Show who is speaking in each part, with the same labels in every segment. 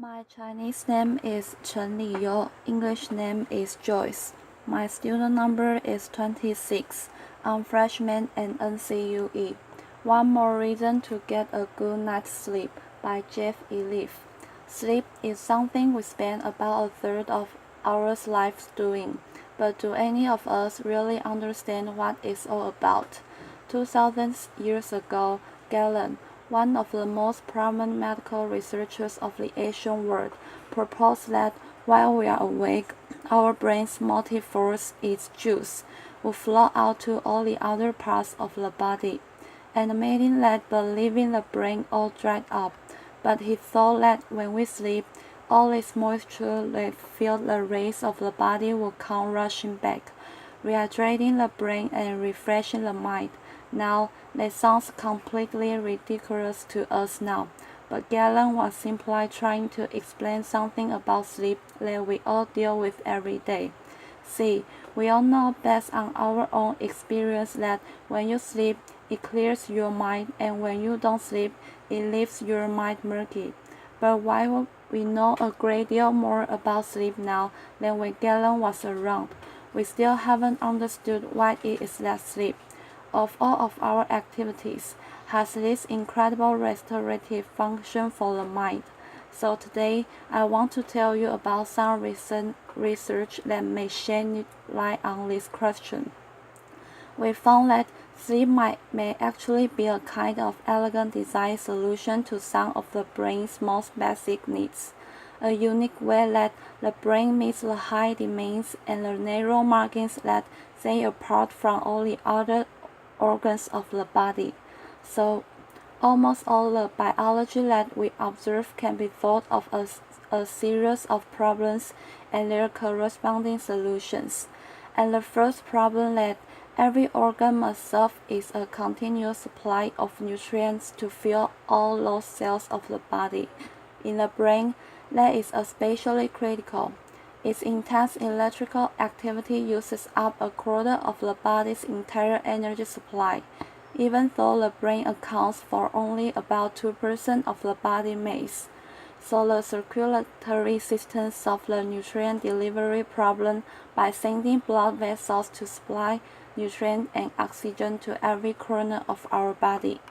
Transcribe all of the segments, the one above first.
Speaker 1: My Chinese name is Chen Liyou. English name is Joyce. My student number is 26. I'm freshman at NCUE. One more reason to get a good night's sleep by Jeff Iliff. Sleep is something we spend about a third of our lives doing, but do any of us really understand what it's all about? 2000 years ago, Galen, one of the most prominent medical researchers of the ancient world, proposed that while we are awake, our brain's motive force, its juice, will flow out to all the other parts of the body, admitting that but leaving the brain all dried up. But he thought that when we sleep, all this moisture that filled the rays of the body will come rushing back, rehydrating the brain and refreshing the mind. Now, that sounds completely ridiculous to us now, but Galen was simply trying to explain something about sleep that we all deal with every day. See, we all know based on our own experience that when you sleep, it clears your mind, and when you don't sleep, it leaves your mind murky. But while we know a great deal more about sleep now than when Galen was around, we still haven't understood what it is that sleep, of all of our activities, has this incredible restorative function for the mind. So today, I want to tell you about some recent research that may shed light on this question. We found that sleep may actually be a kind of elegant design solution to some of the brain's most basic needs, a unique way that the brain meets the high demands and the narrow margins that set it apart from all the other organs of the body. So, almost all the biology that we observe can be thought of as a series of problems and their corresponding solutions. And the first problem that every organ must solve is a continuous supply of nutrients to fuel all those cells of the body. In the brain, that is especially critical. Its intense electrical activity uses up a quarter of the body's entire energy supply, even though the brain accounts for only about 2% of the body mass. So the circulatory system solves the nutrient delivery problem by sending blood vessels to supply nutrients and oxygen to every corner of our body.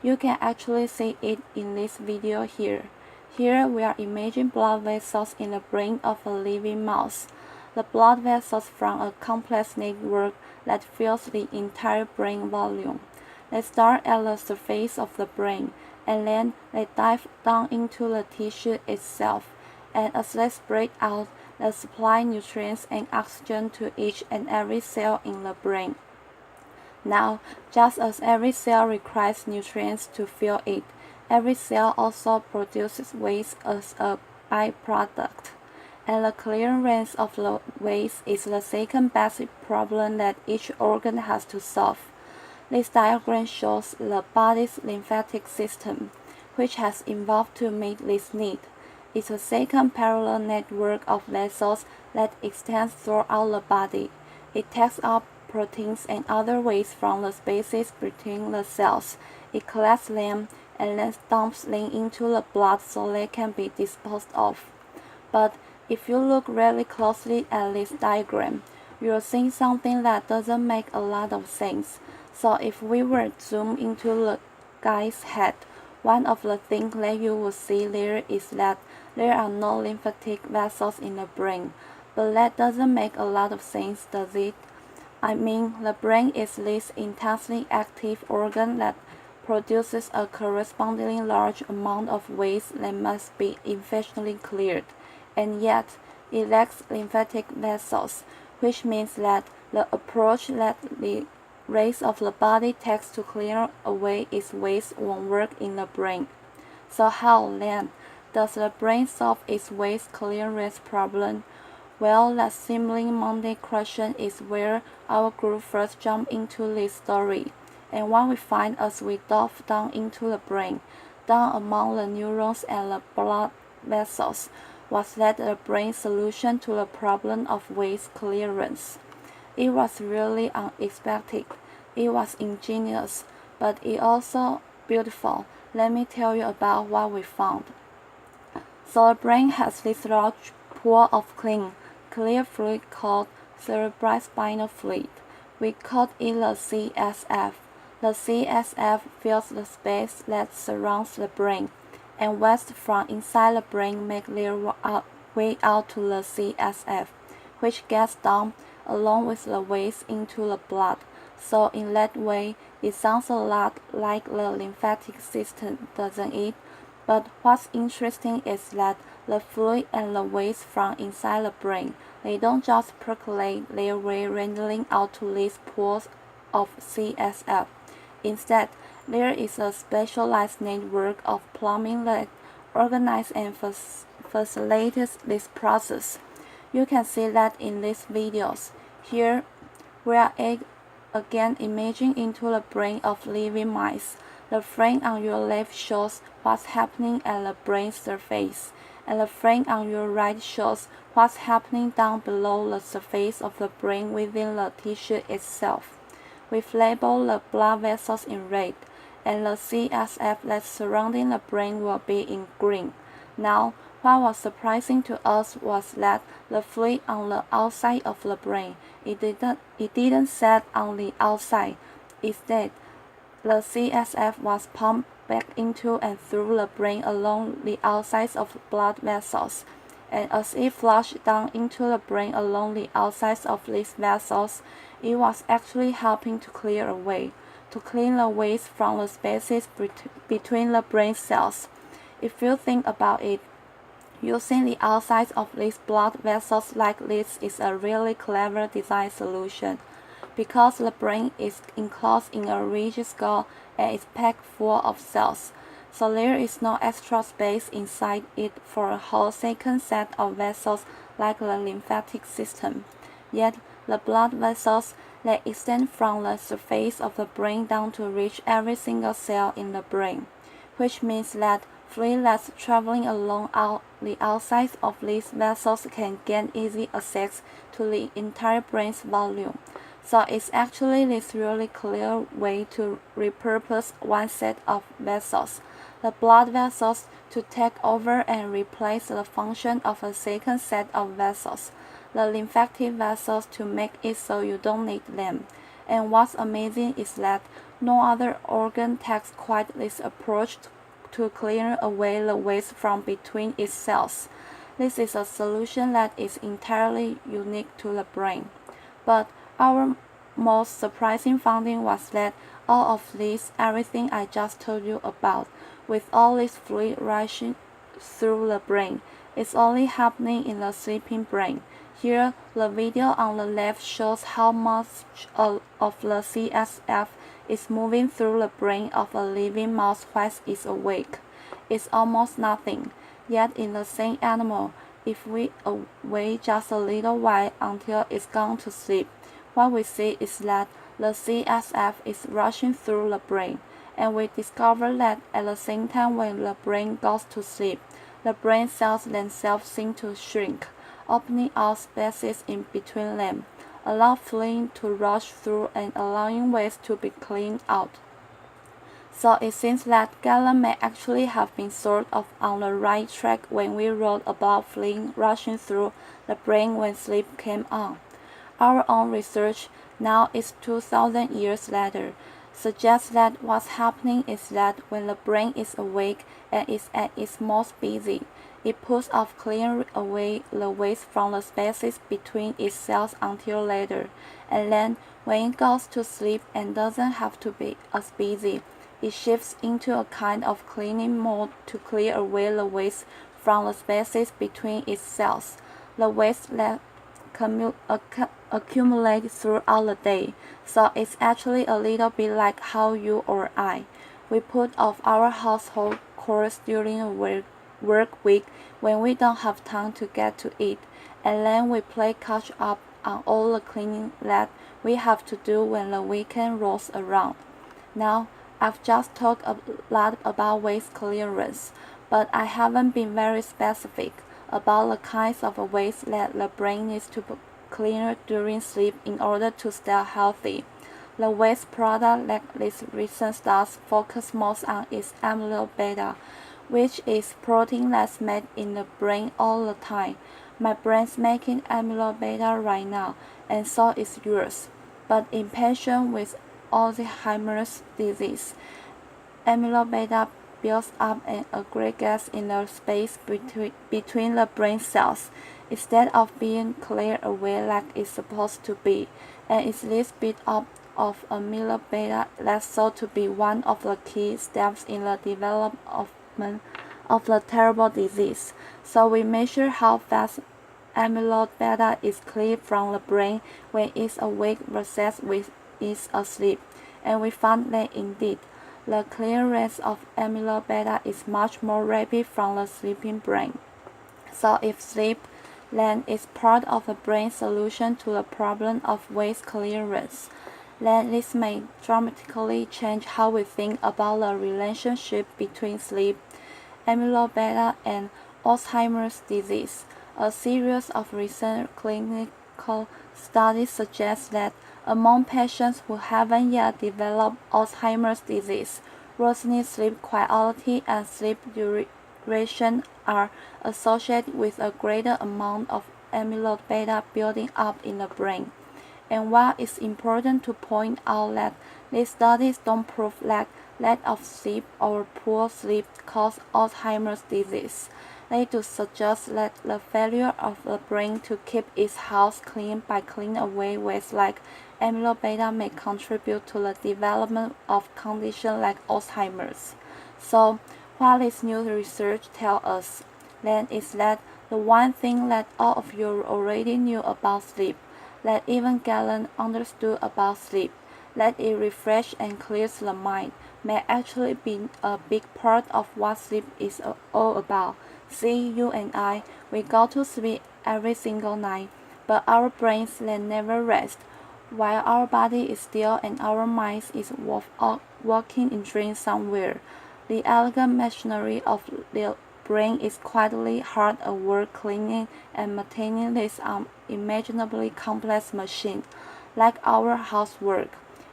Speaker 1: You can actually see it in this video here. Here we are imagining blood vessels in the brain of a living mouse. The blood vessels from a complex network that fills the entire brain volume. They start at the surface of the brain, and then they dive down into the tissue itself, and as they spread out, they supply nutrients and oxygen to each and every cell in the brain. Now, just as every cell requires nutrients to fuel it, every cell also produces waste as a byproduct, and the clearance of the waste is the second basic problem that each organ has to solve. This diagram shows the body's lymphatic system, which has evolved to meet this need. It's a second parallel network of vessels that extends throughout the body. It takes up proteins and other waste from the spaces between the cells. It collects them and then dumps them into the blood so they can be disposed of. But if you look really closely at this diagram, you'll see something that doesn't make a lot of sense. So if we were to zoom into the guy's head, one of the things that you will see there is that there are no lymphatic vessels in the brain. But that doesn't make a lot of sense, does it? I mean, the brain is this intensely active organ that produces a correspondingly large amount of waste that must be efficiently cleared, and yet it lacks lymphatic vessels, which means that the approach that the rest of the body takes to clear away its waste won't work in the brain. So how, then, does the brain solve its waste clearance problem? Well, that seemingly mundane question is where our group first jumped into this story, and what we find as we delve down into the brain, down among the neurons and the blood vessels, was that the brain's solution to the problem of waste clearance. It was really unexpected, it was ingenious, but it also beautiful. Let me tell you about what we found. So the brain has this large pool of clean, clear fluid called cerebrospinal fluid. We call it the CSF. The CSF fills the space that surrounds the brain, and waste from inside the brain make their way out to the CSF, which gets dumped along with the waste into the blood. So in that way, it sounds a lot like the lymphatic system, doesn't it? But what's interesting is that the fluid and the waste from inside the brain, they don't just percolate their way randomly out to these pools of CSF. Instead, there is a specialized network of plumbing that organizes and facilitates this process. You can see that in these videos. Here, we are again imaging into the brain of living mice. The frame on your left shows what's happening at the brain surface, and the frame on your right shows what's happening down below the surface of the brain within the tissue itself. We've labeled the blood vessels in red, and the CSF that's surrounding the brain will be in green. Now, what was surprising to us was that the fluid on the outside of the brain, it didn't set on the outside. Instead, the CSF was pumped back into and through the brain along the outsides of blood vessels, and as it flushed down into the brain along the outsides of these vessels, it was actually helping to clear away, to clean the waste from the spaces between the brain cells. If you think about it, using the outsides of these blood vessels like this is a really clever design solution, because the brain is enclosed in a rigid skull and is packed full of cells, so there is no extra space inside it for a whole second set of vessels like the lymphatic system. Yet, the blood vessels that extend from the surface of the brain down to reach every single cell in the brain, which means that fluid that's traveling along the outsides of these vessels can gain easy access to the entire brain's volume. So it's actually this really clear way to repurpose one set of vessels, the blood vessels, to take over and replace the function of a second set of vessels, the lymphatic vessels, to make it so you don't need them. And what's amazing is that no other organ takes quite this approach to clear away the waste from between its cells. This is a solution that is entirely unique to the brain. But our most surprising finding was that all of this, everything I just told you about, with all this fluid rushing through the brain, is only happening in the sleeping brain. Here, the video on the left shows how much of the CSF is moving through the brain of a living mouse whilst it's awake. It's almost nothing. Yet in the same animal, if we wait just a little while until it's gone to sleep, what we see is that the CSF is rushing through the brain, and we discover that at the same time when the brain goes to sleep, the brain cells themselves seem to shrink, opening out spaces in between them, allow fluid to rush through and allowing waste to be cleaned out. So it seems that Galen may actually have been sort of on the right track when we wrote about fluid rushing through the brain when sleep came on. Our own research, now is 2,000 years later, suggests that what's happening is that when the brain is awake and is at its most busy, it puts off clearing away the waste from the spaces between its cells until later, and then when it goes to sleep and doesn't have to be as busy, it shifts into a kind of cleaning mode to clear away the waste from the spaces between its cells, the waste that accumulate throughout the day. So it's actually a little bit like how you or I, we put off our household chores during a work week when we don't have time to get to it, and then we play catch up on all the cleaning that we have to do when the weekend rolls around. Now, I've just talked a lot about waste clearance, but I haven't been very specific about the kinds of waste that the brain needs to clear during sleep in order to stay healthy. The waste product that this recent studies focus most on is amyloid beta, which is protein that's made in the brain all the time. My brain's making amyloid beta right now, and so is yours. But in patients with Alzheimer's disease, amyloid beta builds up and aggregates in the space between the brain cells, instead of being cleared away like it's supposed to be, and is this build-up of amyloid beta that's thought to be one of the key steps in the development of the terrible disease. So we measure how fast amyloid beta is cleared from the brain when it's awake versus when it's asleep, and we found that indeed, the clearance of amyloid beta is much more rapid from the sleeping brain. So if sleep then is part of the brain's solution to the problem of waste clearance, then this may dramatically change how we think about the relationship between sleep, amyloid beta, and Alzheimer's disease. A series of recent clinical studies suggest that among patients who haven't yet developed Alzheimer's disease, worsening sleep quality and sleep duration are associated with a greater amount of amyloid beta building up in the brain. And while it's important to point out that these studies don't prove that lack of sleep or poor sleep cause Alzheimer's disease, they do suggest that the failure of the brain to keep its house clean by cleaning away waste like amyloid beta may contribute to the development of conditions like Alzheimer's. So, what this new research tells us then is that the one thing that all of you already knew about sleep, that even Galen understood about sleep, that it refreshes and clears the mind, may actually be a big part of what sleep is all about. See, you and I, we go to sleep every single night, but our brains they never rest. While our body is still and our mind is working in dreams somewhere, the elegant machinery of the brain is quietly hard at work cleaning and maintaining this unimaginably complex machine, like our housework.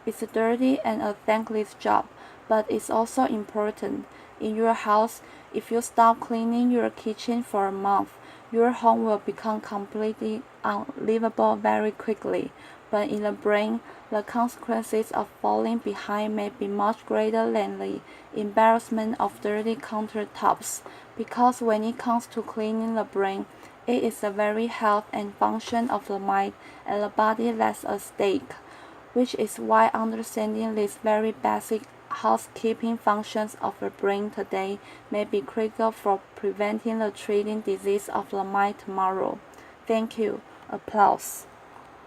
Speaker 1: It's a dirty and a thankless job, but it's also important. In your house, if you stop cleaning your kitchen for a month, your home will become completely unlivable very quickly. But in the brain, the consequences of falling behind may be much greater than the embarrassment of dirty countertops, because when it comes to cleaning the brain, it is the very health and function of the mind and the body that's at stake, which is why understanding these very basic housekeeping functions of the brain today may be critical for preventing the treating disease of the mind tomorrow. Thank you. Applause.